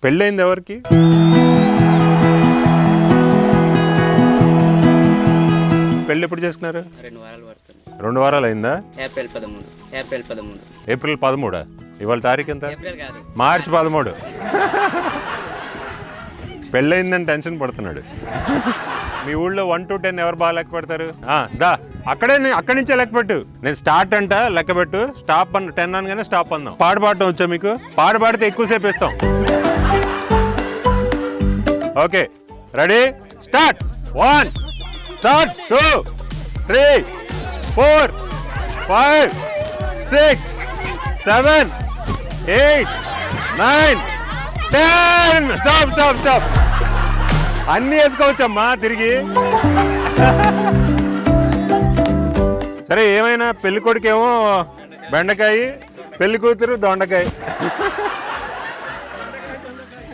పెళ్ళయింది ఎవరికి? పెళ్ళి ఎప్పుడు చేసుకున్నారు? 2 వారాలు పడుతుంది. 2 వారాలు అయిందా? ఏప్రిల్ 13. ఏప్రిల్ 13. ఇవాళ తారీఖు ఎంత? ఏప్రిల్ కాదు, మార్చి 13. పెళ్ళయిందని టెన్షన్ పడుతున్నాడు. మీ ఊళ్ళో 1 to 10 ఎవరు బాగా లెక్క పెడతారు? దా అక్కడి నుంచే లెక్క పెట్టు. నేను స్టార్ట్ అంట లెక్క పెట్టు, స్టాప్ 10 అనగానే స్టాప్ అందాం. పాడు పాడటం వచ్చా మీకు? పాడు పాడితే ఎక్కువసేపు ఇస్తాం. Okay, ready, start. 1, start. 2, 3, 4, 5, 6, 7, 8, 9, 10. Stop. అన్ని వేసుకోవచ్చమ్మా తిరిగి. సరే, ఏమైనా పెళ్లి కొడుకేమో బెండకాయ, పెళ్లి కూతురు దొండకాయ.